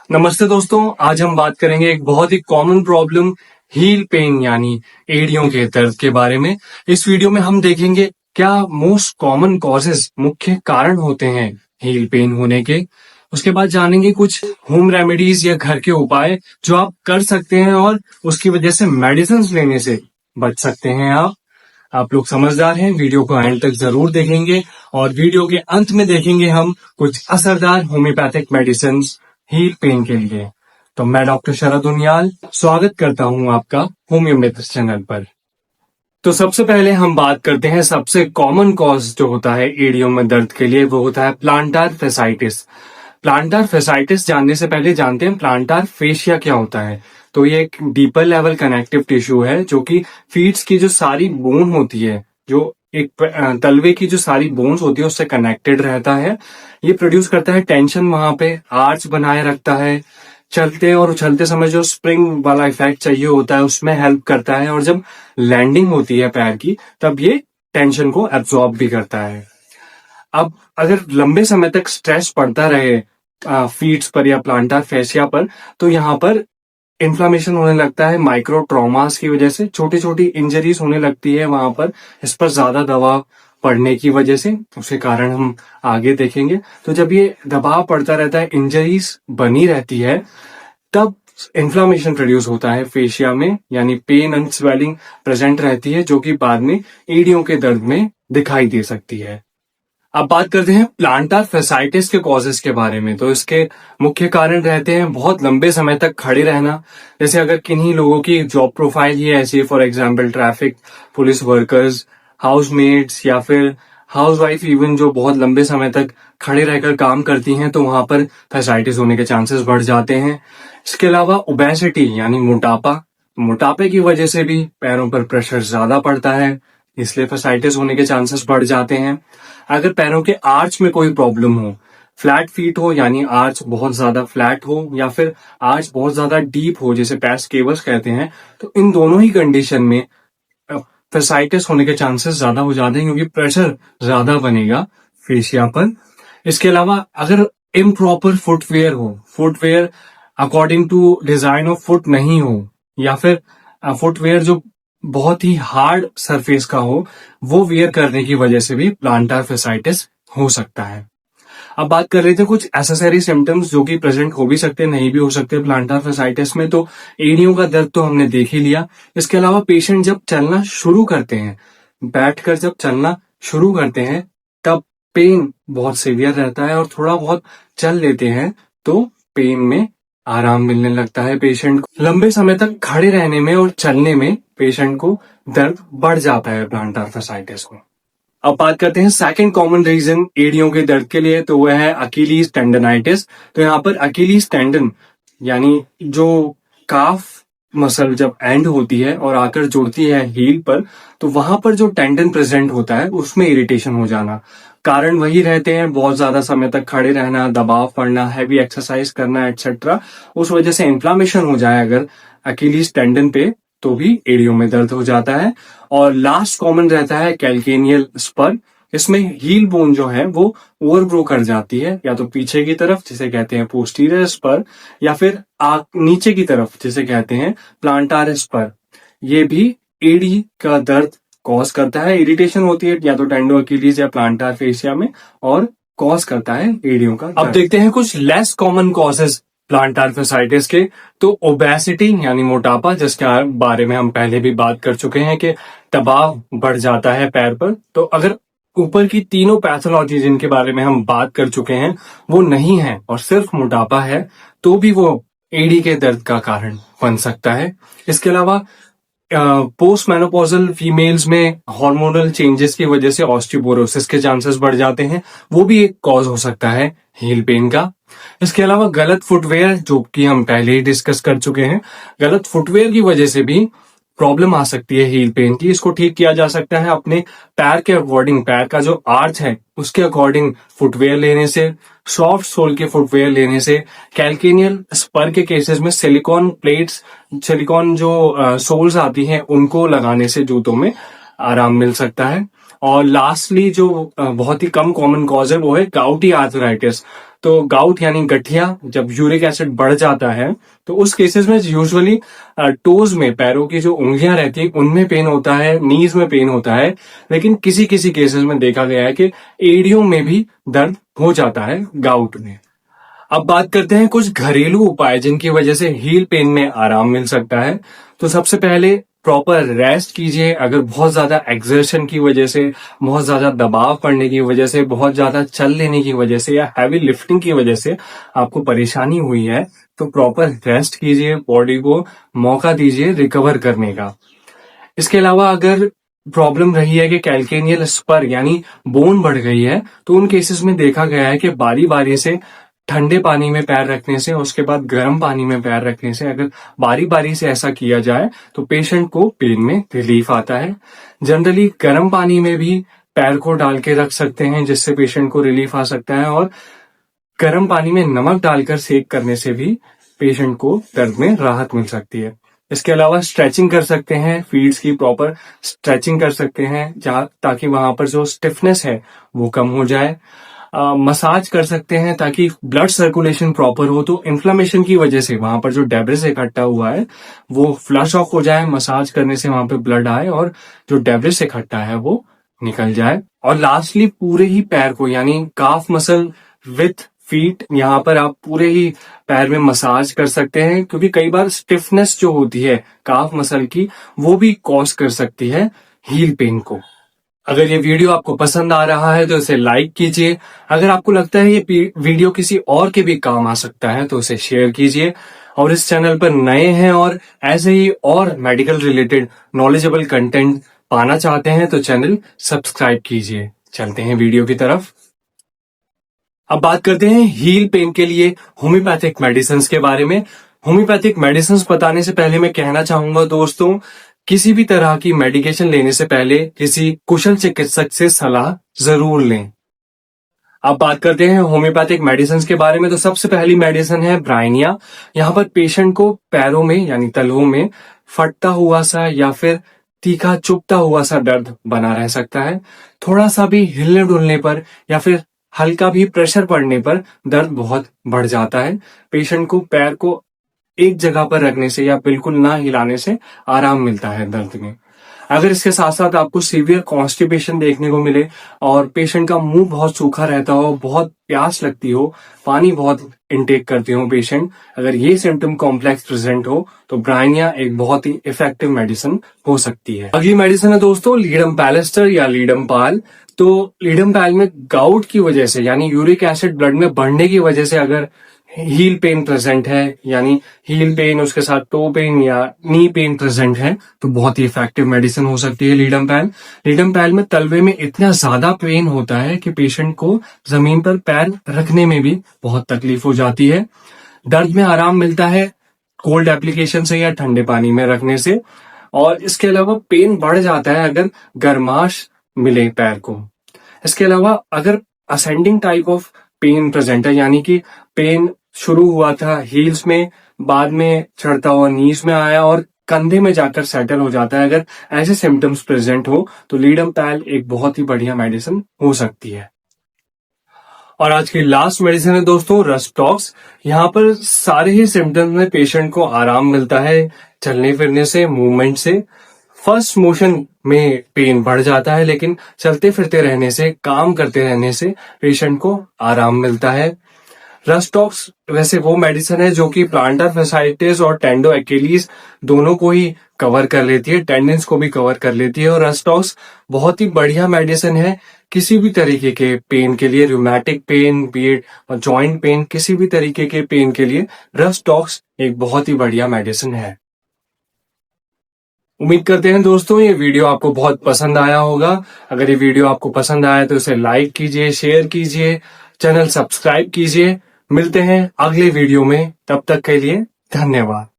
नमस्ते दोस्तों, आज हम बात करेंगे एक बहुत ही कॉमन प्रॉब्लम हील पेन यानी एड़ियों के दर्द के बारे में। इस वीडियो में हम देखेंगे क्या मोस्ट कॉमन कॉजेस मुख्य कारण होते हैं हील पेन होने के। उसके बाद जानेंगे कुछ होम रेमेडीज या घर के उपाय जो आप कर सकते हैं और उसकी वजह से मेडिसिन लेने से बच सकते हैं। आप लोग समझदार हैं, वीडियो को एंड तक जरूर देखेंगे और वीडियो के अंत में देखेंगे हम कुछ असरदार होम्योपैथिक मेडिसिन हील पेन के लिए। तो मैं डॉक्टर शरद उनियाल स्वागत करता हूं आपका होम्यो मित्र चैनल पर। तो सबसे पहले हम बात करते हैं सबसे कॉमन कॉज जो होता है एड़ियों में दर्द के लिए, वो होता है प्लांटार फेसाइटिस। प्लांटार फेसाइटिस जानने से पहले जानते हैं प्लांटार फेशिया क्या होता है। तो ये एक डीपर लेवल कनेक्टिव टिश्यू है जो कि फीट्स की जो सारी बोन होती है, जो एक तलवे की जो सारी बोन्स होती है उससे कनेक्टेड रहता है। ये प्रोड्यूस करता है टेंशन, वहां पे आर्च बनाए रखता है, चलते और उछलते समय जो स्प्रिंग वाला इफेक्ट चाहिए होता है उसमें हेल्प करता है, और जब लैंडिंग होती है पैर की तब ये टेंशन को एब्जॉर्ब भी करता है। अब अगर लंबे समय तक स्ट्रेस पड़ता रहे फीट्स पर या प्लांटार फेशिया पर, तो यहाँ पर इन्फ्लामेशन होने लगता है। माइक्रो ट्रॉमास की वजह से छोटी छोटी इंजरीज होने लगती है वहां पर, इस पर ज्यादा दबाव पड़ने की वजह से। उसके कारण हम आगे देखेंगे। तो जब ये दबाव पड़ता रहता है, इंजरीज बनी रहती है, तब इन्फ्लामेशन प्रोड्यूस होता है फेशिया में, यानी पेन एंड स्वेलिंग प्रेजेंट रहती है जो कि बाद में एड़ियों के दर्द में दिखाई दे सकती है। अब बात करते हैं प्लांटार फेसाइटिस के कॉजेस के बारे में। तो इसके मुख्य कारण रहते हैं बहुत लंबे समय तक खड़े रहना। जैसे अगर किन्हीं लोगों की जॉब प्रोफाइल ही ऐसी है, for example traffic police workers, housemates या फिर हाउसवाइफ इवन, जो बहुत लंबे समय तक खड़े रहकर काम करती हैं, तो वहां पर फेसाइटिस होने के चांसेस बढ़ जाते हैं। इसके अलावा ओबेसिटी यानी मोटापा, मोटापे की वजह से भी पैरों पर प्रेशर ज्यादा पड़ता है, इसलिए फेसाइटिस होने के चांसेस बढ़ जाते हैं। अगर पैरों के आर्च में कोई प्रॉब्लम हो, फ्लैट फीट हो यानी आर्च बहुत ज्यादा फ्लैट हो, या फिर आर्च बहुत ज्यादा डीप हो जिसे पैस केवस कहते हैं, तो इन दोनों ही कंडीशन में फेसाइटिस होने के चांसेस ज्यादा हो जाते हैं, क्योंकि प्रेशर ज्यादा बनेगा फेशिया पर। इसके अलावा अगर इम्प्रॉपर फुटवेयर हो, footwear according to design of foot नहीं हो, या फिर फुटवेयर जो बहुत ही हार्ड सरफेस का हो, वो वेयर करने की वजह से भी प्लांटार फेसाइटिस हो सकता है। अब बात कर रहे थे कुछ एसेसरी सिम्टम्स जो कि प्रेजेंट हो भी सकते नहीं भी हो सकते प्लांटार फेसाइटिस में। तो एड़ियों का दर्द तो हमने देख ही लिया। इसके अलावा पेशेंट जब चलना शुरू करते हैं, बैठकर जब चलना शुरू करते हैं, तब पेन बहुत सीवियर रहता है, और थोड़ा बहुत चल लेते हैं तो पेन में आराम मिलने लगता है पेशेंट को। लंबे समय तक खड़े रहने में और चलने में पेशेंट को दर्द बढ़ जाता है प्लांटार फेसाइटिस को। अब बात करते हैं सेकंड कॉमन रीजन एड़ियों के दर्द के लिए, तो वह है अकीलीज टेंडनाइटिस। तो यहाँ पर अकीलीज टेंडन यानी जो काफ मसल जब एंड होती है और आकर जुड़ती है हील पर, तो वहां पर जो टेंडन प्रेजेंट होता है उसमें इरिटेशन हो जाना। कारण वही रहते हैं, बहुत ज्यादा समय तक खड़े रहना, दबाव पड़ना, हैवी एक्सरसाइज करना एटसेट्रा। उस वजह से इन्फ्लामेशन हो जाए अगर अकीलीज टेंडन पे, तो भी एड़ियों में दर्द हो जाता है। और लास्ट कॉमन रहता है कैल्केनियल स्पर। इसमें हील बोन जो है वो ओवरग्रो कर जाती है, या तो पीछे की तरफ जिसे कहते हैं पोस्टीरियर स्पर, या फिर नीचे की तरफ जिसे कहते हैं प्लांटार स्पर। ये भी एड़ी का दर्द कॉज करता है। इरिटेशन होती है या तो टेंडो अकीलीज या प्लांटार फेशिया में, और कॉज करता है एड़ियों का दर्द। अब देखते हैं कुछ लेस कॉमन कॉजेज प्लांटार फेसाइटिस के। तो ओबेसिटी यानी मोटापा, जिसके बारे में हम पहले भी बात कर चुके हैं कि दबाव बढ़ जाता है पैर पर। तो अगर ऊपर की तीनों पैथोलॉजी जिनके बारे में हम बात कर चुके हैं वो नहीं है और सिर्फ मोटापा है, तो भी वो एड़ी के दर्द का कारण बन सकता है। इसके अलावा पोस्ट मेनोपॉजल फीमेल्स में हार्मोनल चेंजेस की वजह से ऑस्टियोपोरोसिस के चांसेस बढ़ जाते हैं, वो भी एक कॉज हो सकता है हील पेन का। इसके अलावा गलत फुटवेयर, जो कि हम पहले ही डिस्कस कर चुके हैं, गलत फुटवेयर की वजह से भी प्रॉब्लम आ सकती है हील पेन की। इसको ठीक किया जा सकता है अपने पैर के अकॉर्डिंग, पैर का जो आर्च है उसके अकॉर्डिंग फुटवेयर लेने से, सॉफ्ट सोल के फुटवेयर लेने से। कैल्केनियल स्पर के केसेस में सिलिकॉन प्लेट्स, सिलिकॉन जो सोल्स आती हैं उनको लगाने से जूतों में आराम मिल सकता है। और लास्टली जो बहुत ही कम कॉमन कॉज है वो है गाउटी आर्थराइटिस। तो तो गाउट यानी गठिया, जब यूरिक एसिड बढ़ जाता है तो उस केसेस में यूजुअली टोज में, पैरों की जो उंगलियां रहती है उनमें पेन होता है, नीज में पेन होता है, लेकिन किसी किसी केसेस में देखा गया है कि एड़ियों में भी दर्द हो जाता है गाउट में। अब बात करते हैं कुछ घरेलू उपाय जिनकी वजह से हील पेन में आराम मिल सकता है। तो सबसे पहले प्रॉपर रेस्ट कीजिए। अगर बहुत ज्यादा एक्सर्शन की वजह से, बहुत ज्यादा दबाव पड़ने की वजह से, बहुत ज्यादा चल लेने की वजह से या हैवी लिफ्टिंग की वजह से आपको परेशानी हुई है तो प्रॉपर रेस्ट कीजिए, बॉडी को मौका दीजिए रिकवर करने का। इसके अलावा अगर प्रॉब्लम रही है कि कैल्केनियल स्पर यानी बोन बढ़ गई है तो उन केसेस में देखा गया है कि बारी बारी से ठंडे पानी में पैर रखने से, उसके बाद गर्म पानी में पैर रखने से, अगर बारी बारी से ऐसा किया जाए तो पेशेंट को पेन में रिलीफ आता है। जनरली गर्म पानी में भी पैर को डाल के रख सकते हैं जिससे पेशेंट को रिलीफ आ सकता है, और गर्म पानी में नमक डालकर सेक करने से भी पेशेंट को दर्द में राहत मिल सकती है। इसके अलावा स्ट्रेचिंग कर सकते हैं, फीट्स की प्रॉपर स्ट्रेचिंग कर सकते हैं ताकि वहां पर जो स्टिफनेस है वो कम हो जाए। मसाज कर सकते हैं ताकि ब्लड सर्कुलेशन प्रॉपर हो, तो इन्फ्लेमेशन की वजह से वहां पर जो डेब्रिस इकट्ठा हुआ है वो फ्लश ऑफ हो जाए, मसाज करने से वहां पे ब्लड आए और जो डेब्रिस इकट्ठा है वो निकल जाए। और लास्टली पूरे ही पैर को यानी काफ मसल विथ फीट, यहाँ पर आप पूरे ही पैर में मसाज कर सकते हैं, क्योंकि कई बार स्टिफनेस जो होती है काफ मसल की वो भी कॉज कर सकती है हील पेन को। अगर ये वीडियो आपको पसंद आ रहा है तो इसे लाइक कीजिए। अगर आपको लगता है ये वीडियो किसी और के भी काम आ सकता है तो उसे शेयर कीजिए। और इस चैनल पर नए हैं और ऐसे ही और मेडिकल रिलेटेड नॉलेजेबल कंटेंट पाना चाहते हैं तो चैनल सब्सक्राइब कीजिए। चलते हैं वीडियो की तरफ। अब बात करते हैं हील पेन के लिए होम्योपैथिक मेडिसिन के बारे में। होम्योपैथिक मेडिसिन बताने से पहले मैं कहना चाहूंगा दोस्तों, किसी भी तरह की मेडिकेशन लेने से पहले किसी कुशल चिकित्सक से सलाह जरूर लें। अब बात करते हैं होम्योपैथिक मेडिसिन के बारे में। तो सबसे पहली मेडिसिन है ब्राइनिया। यहाँ पर पेशेंट को पैरों में यानी तलवों में फटता हुआ सा या फिर तीखा चुभता हुआ सा दर्द बना रह सकता है। थोड़ा सा भी हिलने डुलने पर या फिर हल्का भी प्रेशर पड़ने पर दर्द बहुत बढ़ जाता है। पेशेंट को पैर को एक जगह पर रखने से या बिल्कुल ना हिलाने से आराम मिलता है दर्द में। अगर इसके साथ साथ आपको सीवियर कॉन्स्टिपेशन देखने को मिले और पेशेंट का मुंह बहुत सूखा रहता हो, बहुत प्यास लगती हो, पानी बहुत इनटेक करते हो पेशेंट, अगर ये सिम्टम कॉम्प्लेक्स प्रेजेंट हो तो ब्राइनिया एक बहुत ही इफेक्टिव मेडिसिन हो सकती है। अगली मेडिसिन है दोस्तों लीडम पैलेस्टर या लीडम पाल। तो लीडम पाल में गाउट की वजह से यानी यूरिक एसिड ब्लड में बढ़ने की वजह से अगर हील पेन प्रेजेंट है, यानी हील पेन उसके साथ टो पेन या नी पेन प्रेजेंट है, तो बहुत ही इफेक्टिव मेडिसिन हो सकती है लीडम पैल। लीडम पैल में तलवे में इतना ज्यादा पेन होता है कि पेशेंट को जमीन पर पैर रखने में भी बहुत तकलीफ हो जाती है। दर्द में आराम मिलता है कोल्ड एप्लीकेशन से या ठंडे पानी में रखने से, और इसके अलावा पेन बढ़ जाता है अगर गर्माश मिले पैर को। इसके अलावा अगर ascending type of pain present है, यानी कि पेन शुरू हुआ था हील्स में, बाद में चढ़ता हुआ नीज में आया और कंधे में जाकर सेटल हो जाता है, अगर ऐसे सिम्टम्स प्रेजेंट हो तो लीडम पैल एक बहुत ही बढ़िया मेडिसिन हो सकती है। और आज की लास्ट मेडिसिन है दोस्तों रस्टॉक्स। यहाँ पर सारे ही सिम्टम्स में पेशेंट को आराम मिलता है, चलने फिरने से, मूवमेंट से। फर्स्ट मोशन में पेन बढ़ जाता है, लेकिन चलते फिरते रहने से, काम करते रहने से पेशेंट को आराम मिलता है। रस्टॉक्स वैसे वो मेडिसिन है जो कि प्लांटर फैसाइटिस और टेंडो एक्यूलिस दोनों को ही कवर कर लेती है, टेंडेंस को भी कवर कर लेती है। और रस्टॉक्स बहुत ही बढ़िया मेडिसिन है किसी भी तरीके के पेन के लिए, रूमेटिक पेन, बीट और जॉइंट पेन, किसी भी तरीके के पेन के लिए रस्टॉक्स एक बहुत ही बढ़िया मेडिसिन है। उम्मीद करते हैं दोस्तों ये वीडियो आपको बहुत पसंद आया होगा। अगर ये वीडियो आपको पसंद आया तो इसे लाइक कीजिए, शेयर कीजिए, चैनल सब्सक्राइब कीजिए। मिलते हैं अगले वीडियो में, तब तक के लिए धन्यवाद।